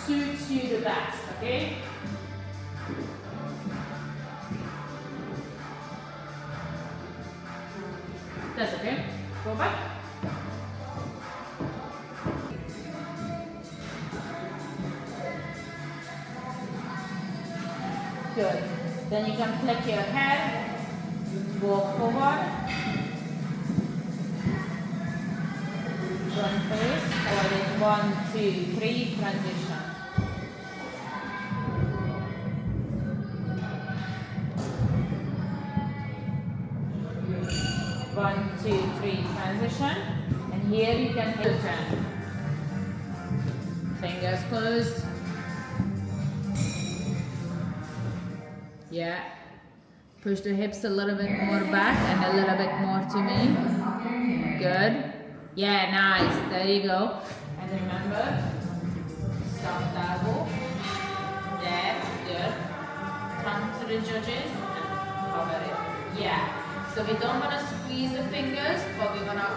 suits you the best, okay? That's okay. Go back. Good. Then you can flick your head, walk forward, front face, or in 1, 2, 3, transition. 1, 2, 3, transition. And here you can hit the turn. Fingers closed. Yeah. Push the hips a little bit more back and a little bit more to me. Good. Yeah, nice. There you go. And remember, soft elbow. There, good. Come to the judges and cover it. Yeah. So we don't want to squeeze the fingers, but we want to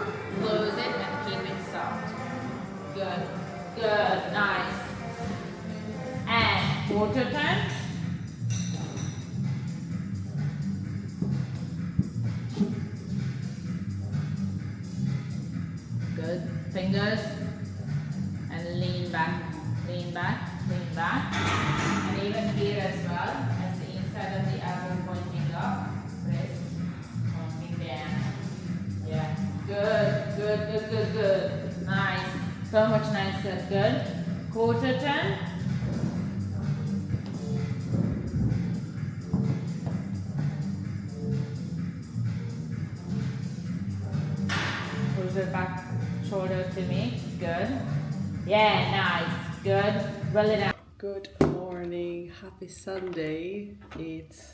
close it and keep it soft. Good. Good. Nice. And quarter turn. Good. Fingers. And lean back, lean back, lean back. And even here as well, as the inside of the elbow pointing up, wrist pointing down. Yeah. Good, good, good, good, good. Nice. So much nicer. Good. Quarter turn. Push the back shoulder to me. Good. Yeah, nice. Good. Roll it out. Good morning, happy Sunday. It's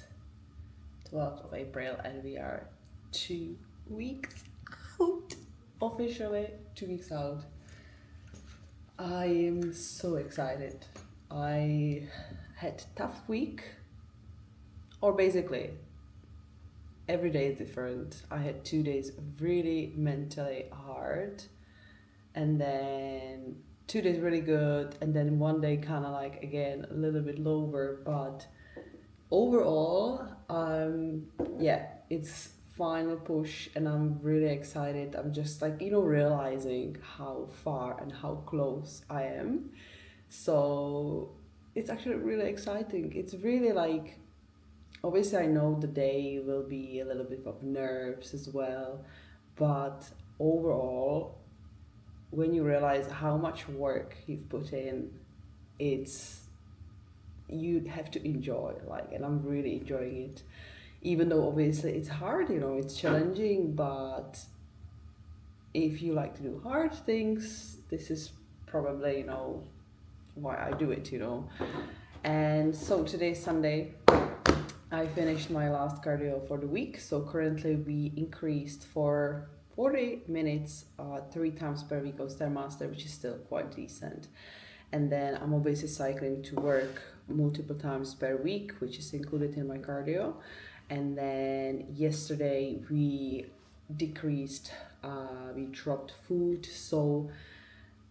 12th of April and we are 2 weeks out. Officially 2 weeks out. I am so excited. I had a tough week, or basically every day is different. I had 2 days really mentally hard, and then 2 days really good, and then one day kind of like again a little bit lower, but overall yeah, it's final push and I'm really excited. I'm just like, realizing how far and how close I am. So it's actually really exciting. It's really like, obviously I know the day will be a little bit of nerves as well, but overall, when you realize how much work you've put in, you have to enjoy, and I'm really enjoying it, even though obviously it's hard, it's challenging, but if you like to do hard things, this is probably, why I do it, And so today's Sunday, I finished my last cardio for the week, so currently we increased for 40 minutes, 3 times per week of Stairmaster, which is still quite decent. And then I'm obviously cycling to work multiple times per week, which is included in my cardio. And then yesterday we decreased, we dropped food, so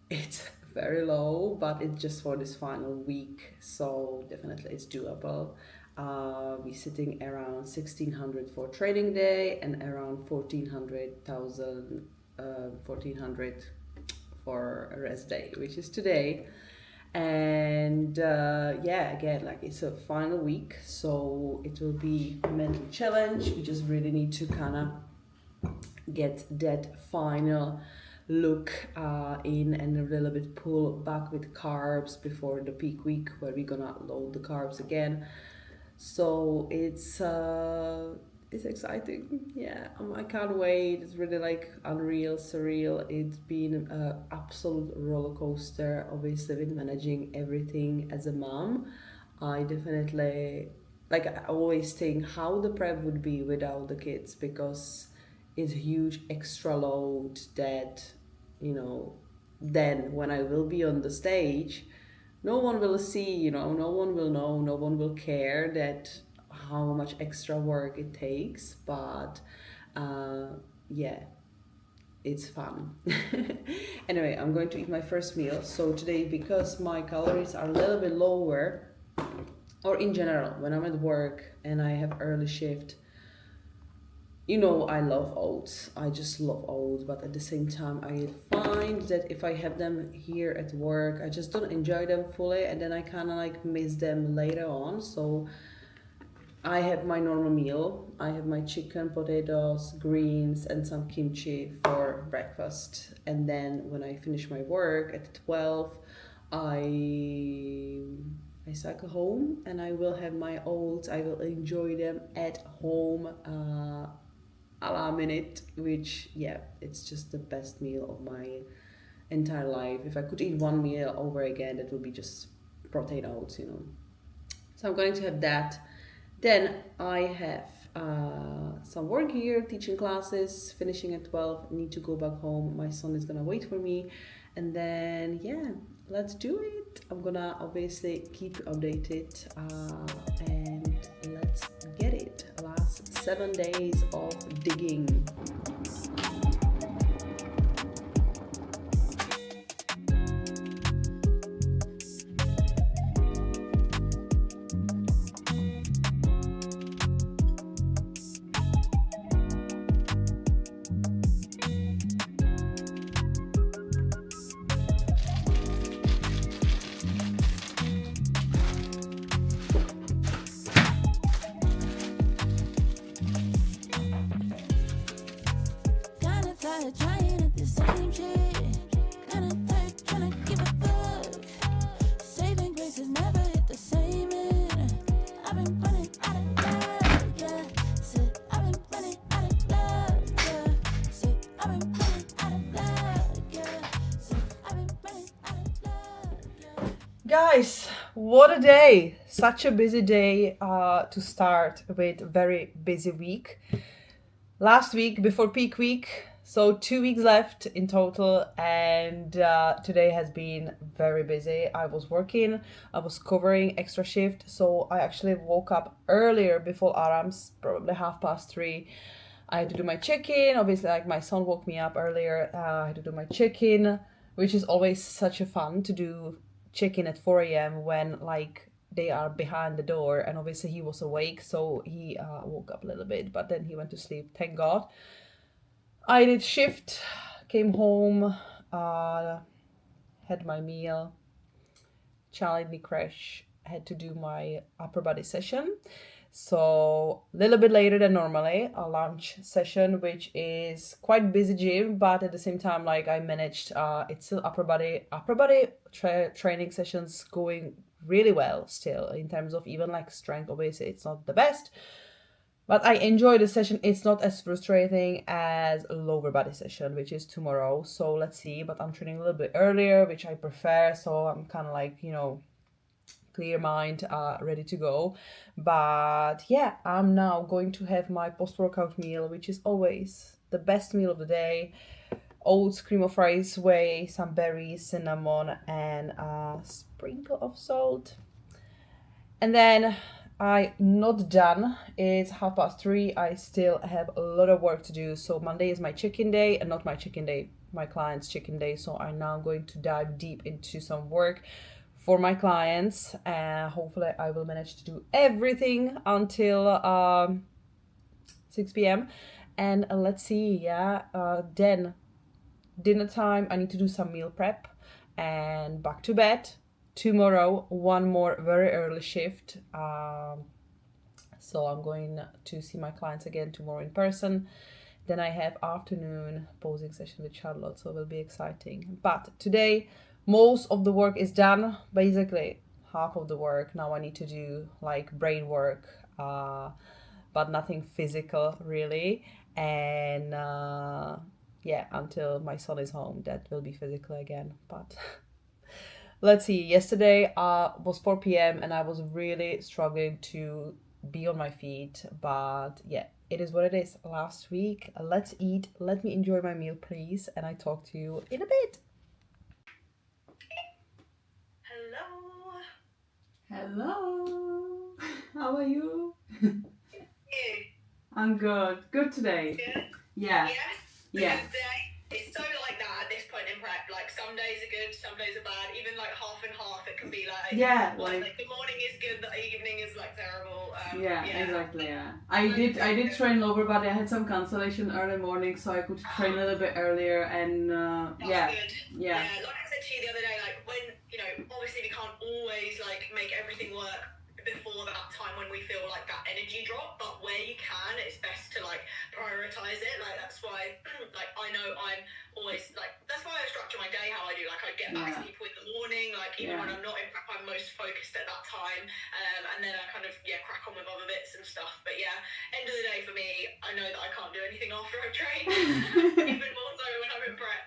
it's very low, but it's just for this final week, so definitely it's doable. We're sitting around 1600 for training day and around 1400 for a rest day, which is today. And yeah, again, it's a final week, so it will be a mental challenge. We just really need to kind of get that final look in and a little bit pull back with carbs before the peak week where we're gonna load the carbs again. So it's exciting. Yeah, I can't wait. It's really unreal, surreal. It's been an absolute roller coaster. Obviously, with managing everything as a mom, I definitely I always think how the prep would be without the kids, because it's a huge extra load that then when I will be on the stage, no one will see, no one will know, no one will care that how much extra work it takes. But yeah, it's fun. Anyway, I'm going to eat my first meal. So today, because my calories are a little bit lower, or in general, when I'm at work and I have early shift, you know, I love oats. I just love oats, but at the same time, I find that if I have them here at work, I just don't enjoy them fully, and then I kind of like miss them later on. So I have my normal meal. I have my chicken, potatoes, greens, and some kimchi for breakfast. And then when I finish my work at 12, I I cycle home and I will have my oats. I will enjoy them at home a la minute, which, yeah, it's just the best meal of my entire life. If I could eat one meal over again, that would be just protein oats, you know. So I'm going to have that. Then I have some work here, teaching classes, finishing at 12. Need to go back home. My son is gonna wait for me. And then, yeah, let's do it. I'm gonna obviously keep you updated. And let's get it. Last 7 days of digging. Trying at the same shit. Kinda tired, tryna give a fuck. Saving grace has never hit the same end. I've been running out of love, yeah. Said I've been running out of love, yeah. Said I've been running out of love, yeah. Said I've been running out of love, yeah. Guys, what a day! Such a busy day to start with a very busy week. Last week before peak week, so 2 weeks left in total, and today has been very busy. I was working, I was covering extra shift, so I actually woke up earlier before Arams, probably 3:30. I had to do my check-in. Obviously, like, my son woke me up earlier. I had to do my check-in, which is always such a fun to do check-in at 4 a.m. when like they are behind the door, and obviously he was awake, so he woke up a little bit, but then he went to sleep, thank God. I did shift, came home, had my meal, child me crash, had to do my upper body session. So a little bit later than normally, a lunch session, which is quite busy gym, but at the same time, like, I managed, it's still upper body training sessions going really well still, in terms of even like strength. Obviously it's not the best, but I enjoy the session. It's not as frustrating as a lower body session, which is tomorrow. So let's see, but I'm training a little bit earlier, which I prefer, so I'm kind of like, you know, clear mind, ready to go. But yeah, I'm now going to have my post-workout meal, which is always the best meal of the day. Oats, cream of rice, whey, some berries, cinnamon, and a sprinkle of salt. And then I'm not done. It's 3:30. I still have a lot of work to do. So Monday is my chicken day, and not my chicken day, my client's chicken day. So I'm now going to dive deep into some work for my clients. Hopefully I will manage to do everything until 6 p.m. And let's see, then dinner time, I need to do some meal prep and back to bed. Tomorrow, one more very early shift. So I'm going to see my clients again tomorrow in person. Then I have afternoon posing session with Charlotte, so it will be exciting. But today, most of the work is done, basically half of the work. Now I need to do like brain work, but nothing physical really. And until my son is home, that will be physical again. But let's see, yesterday was 4 p.m. and I was really struggling to be on my feet, but yeah, it is what it is. Last week, let's eat. Let me enjoy my meal, please, and I talk to you in a bit. Hello. How are you? I'm good. Good today. Good? Yeah. Yes? Yeah. Good day? Is some days are bad. Even like half and half, it can be like like the morning is good, the evening is like terrible. exactly. I did train lower body. I had some cancellation early morning, so I could train a little bit earlier, and That's good. Yeah, like I said to you the other day, like when obviously we can't always like make everything work before that time when we feel like that energy drop, but where you can, it's best to like prioritize it. Like that's why like I know I'm always like, that's why I structure my day how I do. Like I get back to people in the morning, like even when I'm not in prep, I'm most focused at that time, and then I kind of crack on with other bits and stuff. But end of the day for me, I know that I can't do anything after I've trained. Even more so when I'm in prep.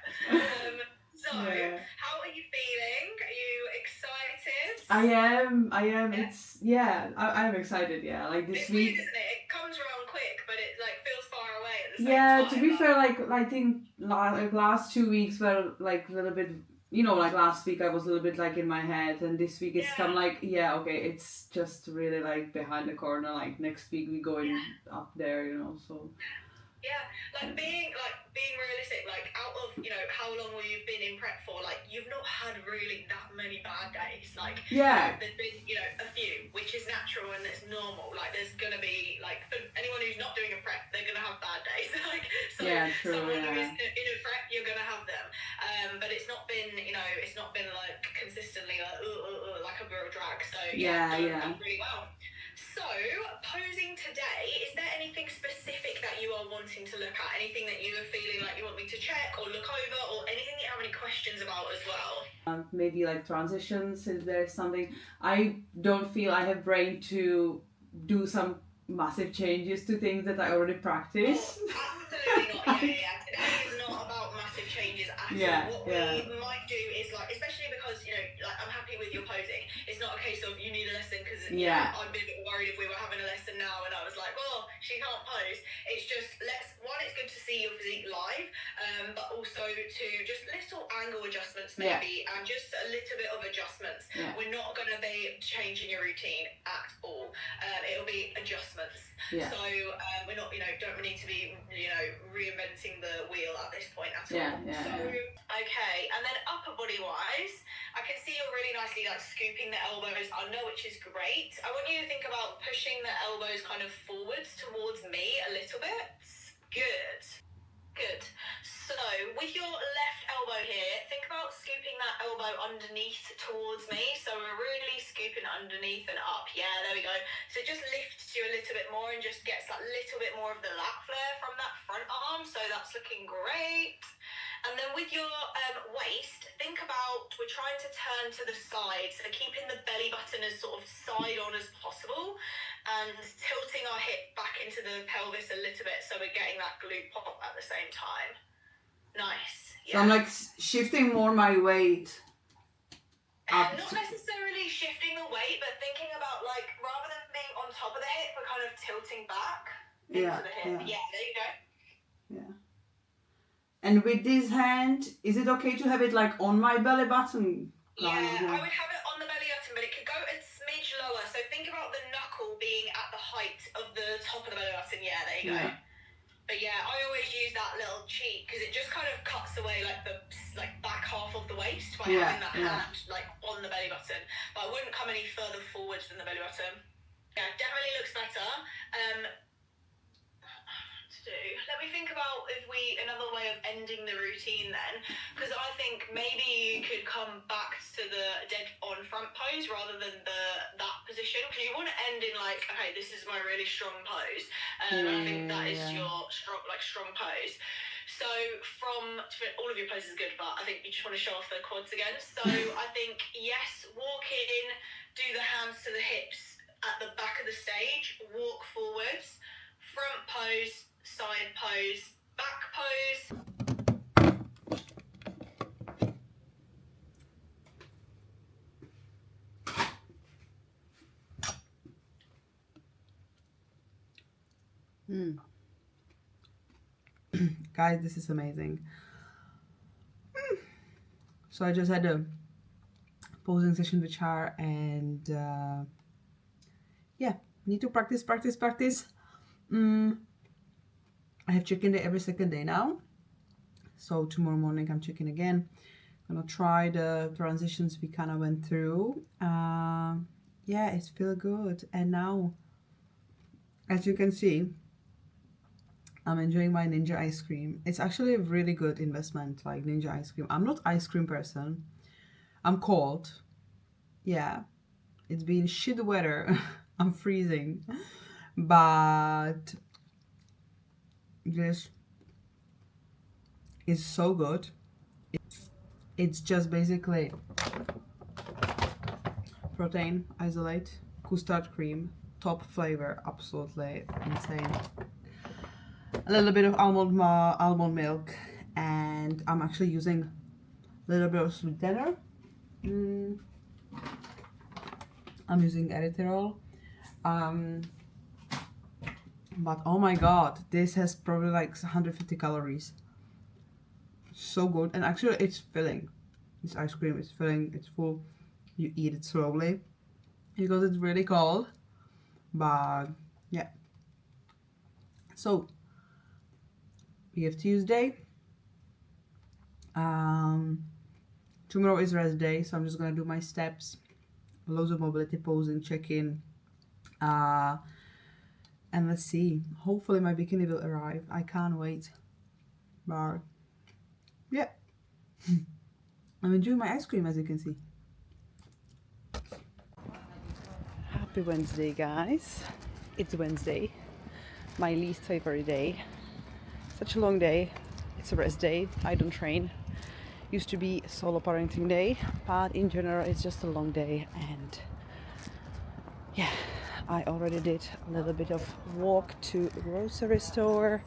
So, how are you feeling? Are you excited? I am. It's I'm excited. Yeah, like this week. Weird, isn't it? It comes around quick, but it like feels far away at the same time. Yeah, to be fair, like I think last 2 weeks were like a little bit. Like last week I was a little bit like in my head, and this week it's come like okay, it's just really like behind the corner. Like next week we going up there, so. Yeah, like being realistic, like out of how long you've been in prep for, like you've not had really that many bad days. Like there's been a few, which is natural and it's normal. Like there's gonna be like for anyone who's not doing a prep, they're gonna have bad days. Like so, someone who is in a prep, you're gonna have them. But it's not been like consistently like a real drag. So done really well. So, posing today, is there anything specific that you are wanting to look at? Anything that you are feeling like you want me to check or look over, or anything that you have any questions about as well? Maybe like transitions, is there something? I don't feel I have brain to do some massive changes to things that I already practice. Oh, absolutely not. Today is not about massive changes at all. What we might do is like, especially because like I'm happy with your posing. It's not a case of you need a lesson because I'd be a bit worried if we were having a lesson now and I was like, well, she can't pose. It's just it's good to see your physique live, but also to just little angle adjustments maybe, and just a little bit of adjustments. We're not going to be changing your routine at all. It'll be adjustments. So we're not, don't need to be, reinventing the wheel at this point at all. Okay, and then upper body wise, I can see you're really nicely like scooping the elbows under, which is great. I want you to think about pushing the elbows kind of forwards towards me a little bit. Good. So with your left elbow here, think about scooping that elbow underneath towards me. So we're really scooping underneath and up. Yeah, there we go. So it just lifts you a little bit more and just gets that little bit more of the lat flare from that front arm. So that's looking great. And then with your waist, think about, we're trying to turn to the side, so keeping the belly button as sort of side on as possible and tilting our hip back into the pelvis a little bit so we're getting that glute pop at the same time. Nice. So I'm like shifting more my weight up. Not necessarily shifting the weight, but thinking about like, rather than being on top of the hip, we're kind of tilting back into the hip. Yeah, there you go. Yeah. And with this hand, is it okay to have it like on my belly button? Yeah, I would have it on the belly button, but it could go a smidge lower. So think about the knuckle being at the height of the top of the belly button. Yeah, there you go. But I always use that little cheek because it just kind of cuts away like the back half of the waist by having that hand like on the belly button. But I wouldn't come any further forwards than the belly button. Yeah, definitely looks better. Let me think about another way of ending the routine then, because I think maybe you could come back to the dead on front pose rather than that position, because you want to end in like, okay, this is my really strong pose. I think that is your strong pose. So all of your poses are good, but I think you just want to show off the quads again. So I think yes, walk in, do the hands to the hips at the back of the stage, walk forwards, front pose, side pose, back pose. Guys, this is amazing. So I just had a posing session with her, and need to practice. I have chicken day every second day now. So tomorrow morning I'm checking again. Gonna try the transitions we kind of went through. Yeah, it feels good. And now, as you can see, I'm enjoying my Ninja ice cream. It's actually a really good investment, like Ninja ice cream. I'm not ice cream person. I'm cold. Yeah, it's been shit weather. I'm freezing. But this is so good. It's just basically protein isolate, custard cream, top flavor, absolutely insane. A little bit of almond milk, and I'm actually using a little bit of sweetener. I'm using erythritol. But oh my god, this has probably like 150 calories. So good, and actually it's filling. This ice cream is filling, it's full. You eat it slowly because it's really cold. But yeah. So we have Tuesday. Tomorrow is rest day, so I'm just gonna do my steps, loads of mobility posing, check-in, and let's see. Hopefully my bikini will arrive. I can't wait. But yeah, I'm enjoying my ice cream, as you can see. Happy Wednesday, guys. It's Wednesday, my least favorite day. Such a long day. It's a rest day. I don't train. Used to be solo parenting day, but in general it's just a long day. And yeah, I already did a little bit of walk to grocery store,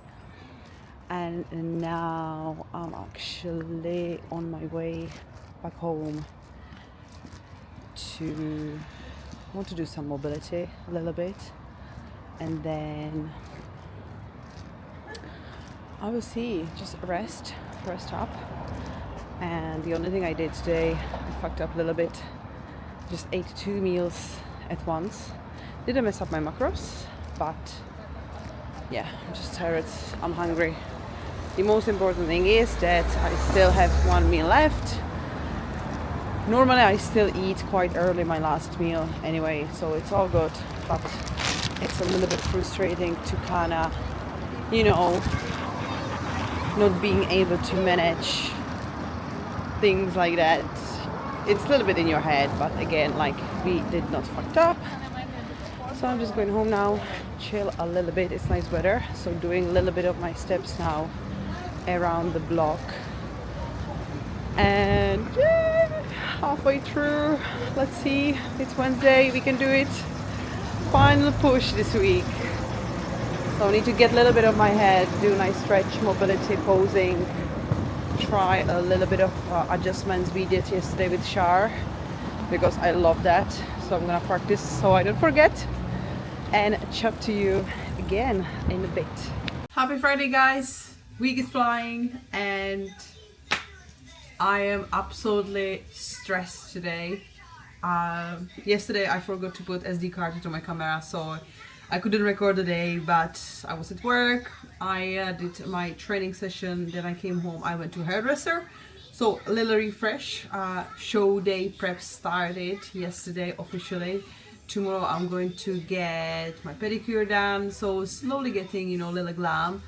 and now I'm actually on my way back home to want to do some mobility a little bit, and then I will see, just rest up. And the only thing I did today, I fucked up a little bit, just ate 2 meals at once. Didn't mess up my macros, but yeah, I'm just tired, I'm hungry. The most important thing is that I still have 1 meal left. Normally I still eat quite early my last meal anyway, so it's all good, but it's a little bit frustrating to kinda, you know, not being able to manage things like that. It's a little bit in your head, but again, like, we did not fucked up. So I'm just going home now, chill a little bit. It's nice weather, so doing a little bit of my steps now around the block. And yeah, halfway through. Let's see, it's Wednesday, we can do it. Final push this week. So I need to get a little bit of my head, do nice stretch, mobility, posing, try a little bit of adjustments we did yesterday with Shar, because I love that. So I'm gonna practice so I don't forget, and chat to you again in a bit. Happy Friday, guys. Week is flying and I am absolutely stressed today. Yesterday I forgot to put SD card into my camera, so I couldn't record the day, but I was at work. I did my training session, then I came home, I went to hairdresser. So a little refresh. Show day prep started yesterday officially. Tomorrow I'm going to get my pedicure done, so slowly getting, you know, a little glam.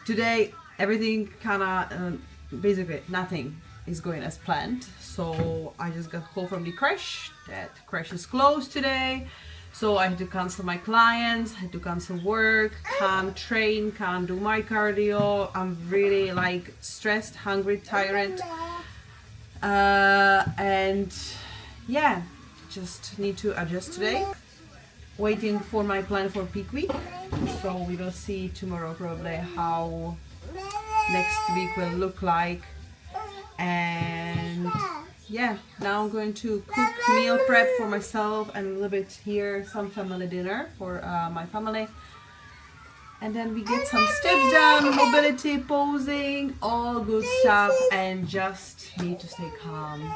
Today everything kinda, basically nothing is going as planned. So I just got home from the crash. That crash is closed today. So I had to cancel my clients, had to cancel work, can't train, can't do my cardio. I'm really like stressed, hungry, tired. And yeah, just need to adjust today. Waiting for my plan for peak week. So we will see tomorrow probably how next week will look like. And yeah, now I'm going to cook meal prep for myself and a little bit here, some family dinner for my family. And then we get some steps done, mobility, posing, all good stuff, and just need to stay calm.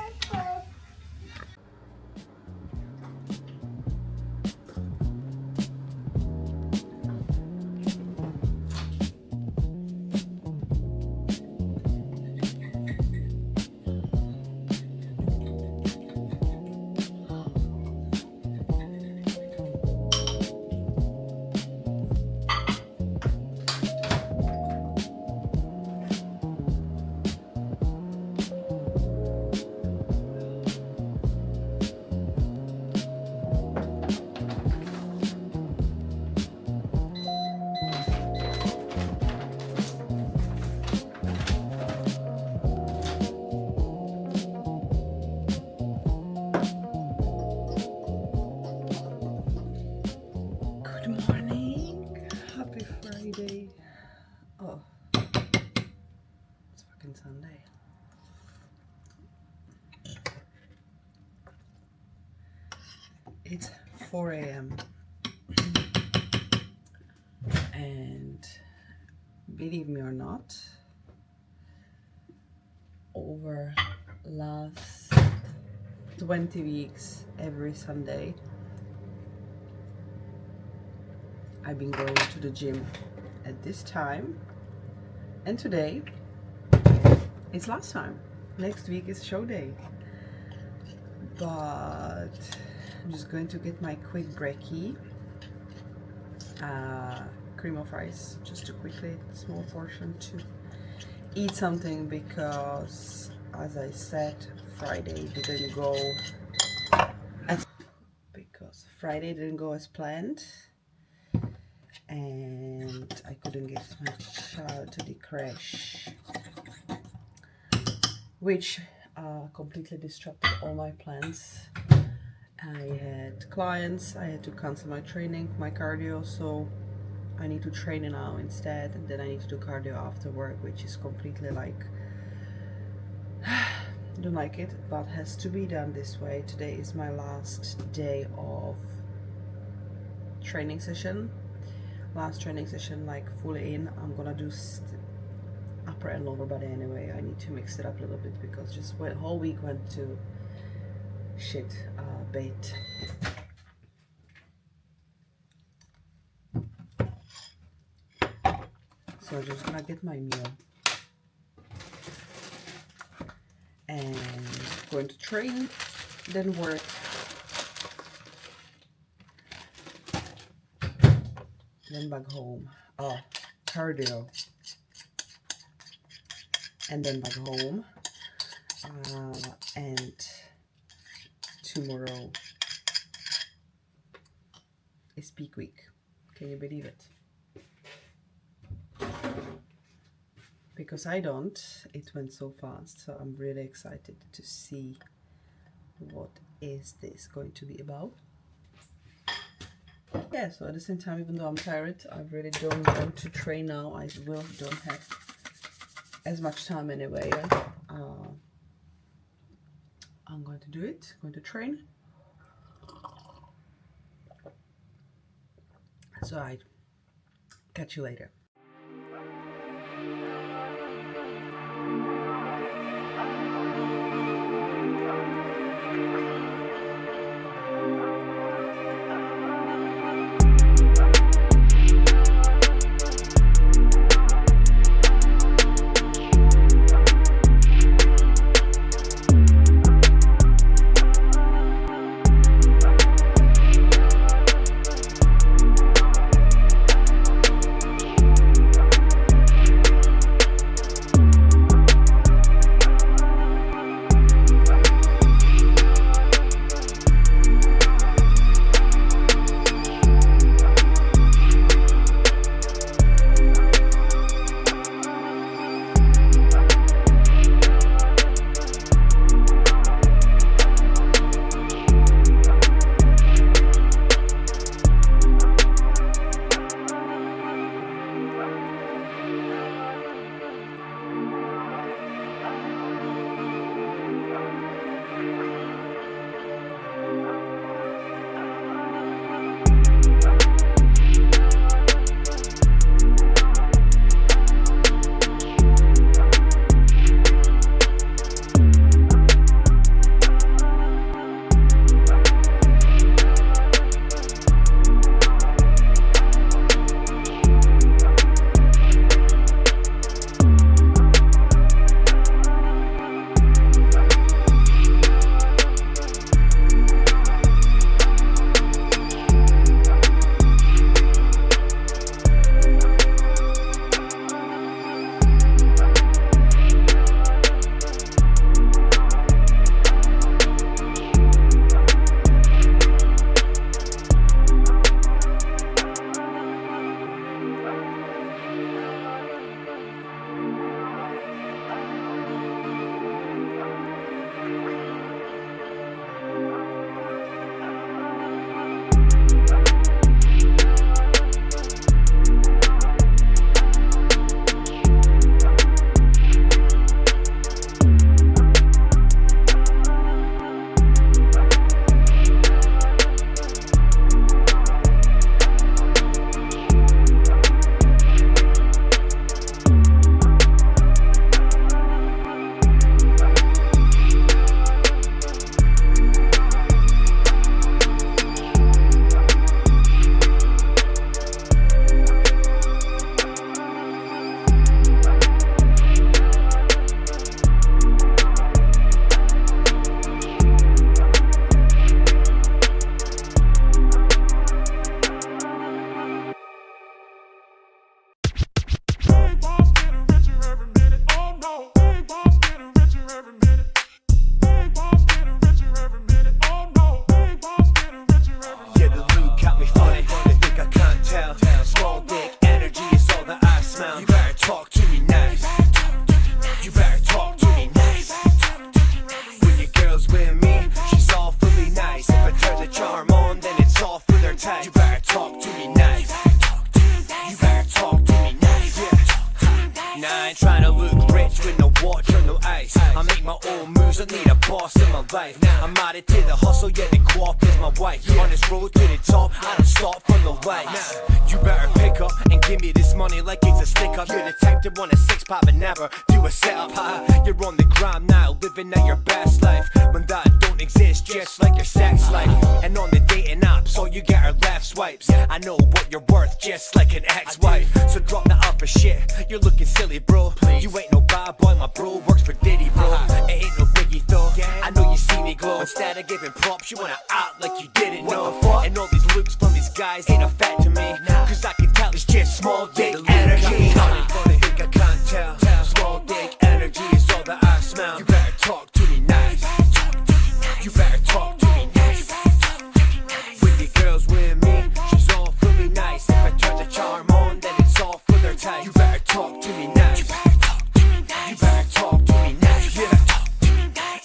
It's 4 a.m. and believe me or not, over last 20 weeks, every Sunday, I've been going to the gym at this time, and today it's last time. Next week is show day, but I'm just going to get my quick brekkie, cream of rice, just to quickly, small portion, to eat something, because as I said, Friday didn't go as planned, and I couldn't get my child to the crash, which completely disrupted all my plans. I had clients, I had to cancel my training, my cardio, so I need to train now instead, and then I need to do cardio after work, which is completely like, I don't like it, but has to be done this way. Today is my last day of training session. Last training session, like fully in. I'm gonna do upper and lower body anyway. I need to mix it up a little bit because just whole week went to shit bait. So I'm just gonna get my meal and going to train, then work, then back home. Cardio, and then back home. And tomorrow is peak week. Can you believe it? Because I don't. It went so fast, so I'm really excited to see what is this going to be about. Yeah, so at the same time, even though I'm tired, I really don't want to train now. I don't have as much time anyway. I'm going to do it, going to train. So I catch you later. bitch with no watch or no ice. I make my own moves, I need a boss in my life. I'm added to the hustle, yeah, the co-op is my wife. On this road to the top, I don't stop for no lights. You better pick up and give me this money like it's a stick up. You're the type to want a six-pack but never do a setup. You're on the gram now, living out your best life, when that don't exist, just like your sex life. And on the dating apps, all you get are left swipes. I know what you're worth, just like an ex-wife. So drop that up for shit, you're looking silly, bro. You ain't no bad boy, my bro works for Diddy, bro. It ain't no biggie though, I know you see me glow. Instead of giving props, you wanna act like you didn't know. And all these looks from these guys ain't affecting me, cause I can tell it's just small dick energy. Think I can't tell, small dick energy is all that I smell. You better talk to me nice, you better talk to me nice. With the girls with me, she's all fully nice. If I turn the charm on, then it's all for their time. You better talk to me nice, you better talk to me nice, yeah.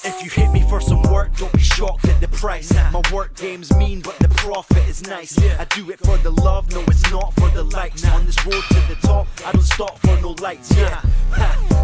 If you hit me for some work, don't be shocked at the price. My work game's mean, but the profit is nice. I do it for the love, no it's not for the likes. On this road to the top, I don't stop for no lights, yeah.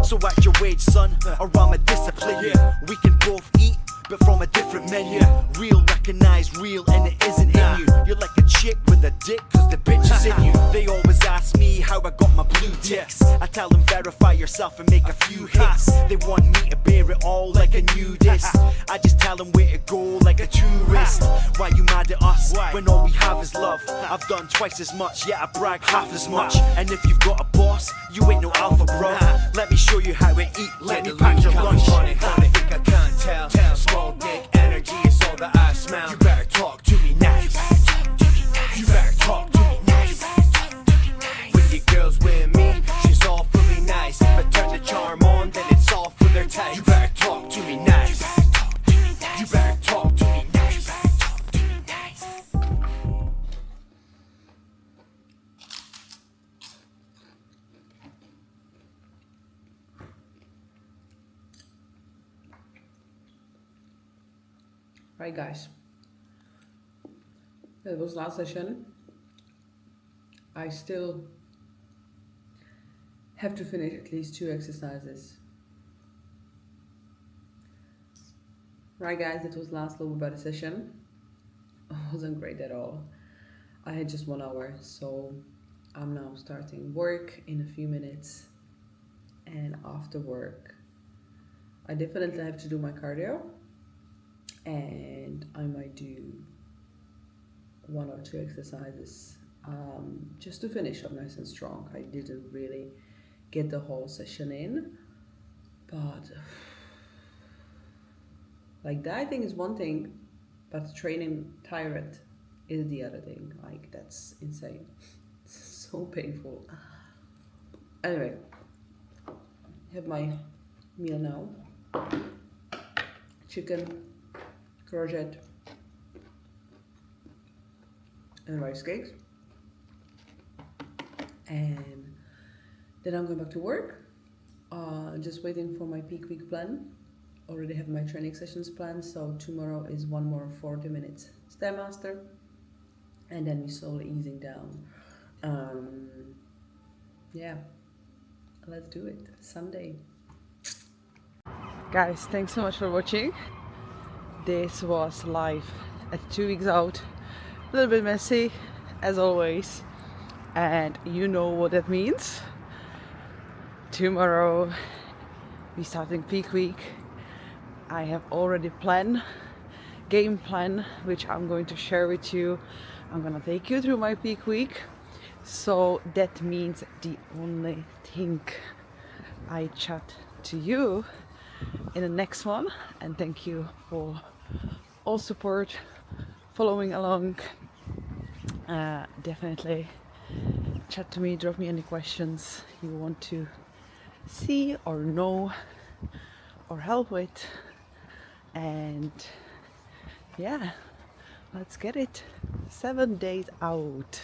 So at your wage, son, or I'm a discipline, yeah. We can both eat, but from a different menu. Real recognize real and it isn't in you. You're like a chick with a dick, cause the bitch is in you. They always ask me how I got my blue ticks. I tell them verify yourself and make a few hits. They want me to bear it all like a nudist. I just tell them where to go like a tourist. Why you mad at us when all we have is love? I've done twice as much, yet I brag half as much. And if you've got a boss, you ain't no alpha, bro. Let me show you how to eat, let me pack your lunch. I think I can't tell, small dick energy is all that I smell. You better talk to me nice, you better talk to me nice. With your girls with me, she's all fully nice. If I turn the charm on, then it's all for their time. You better talk to me nice, you better talk to me nice. Right, guys, that was last session. I still have to finish at least 2 exercises. Right, guys, that was last lower body session. It wasn't great at all. I had just 1 hour, so I'm now starting work in a few minutes, and after work I definitely have to do my cardio, and I might do 1 or 2 exercises just to finish up nice and strong. I didn't really get the whole session in, but like dieting is one thing, but training tired is the other thing. Like, that's insane. So painful. Anyway, have my meal now. Chicken, courgette, and rice cakes. And then I'm going back to work. Just waiting for my peak week plan. Already have my training sessions planned, so tomorrow is 1 more 40 minutes Stairmaster, and then we slowly easing down. Yeah, let's do it. Sunday. Guys, thanks so much for watching. This was live at 2 weeks out. A little bit messy, as always. And you know what that means. Tomorrow, we starting peak week. I have already game plan, which I'm going to share with you. I'm gonna take you through my peak week. So that means the only thing I chat to you in the next one. And thank you for all support, following along. Definitely chat to me, drop me any questions you want to see or know or help with. And yeah, let's get it. 7 days out.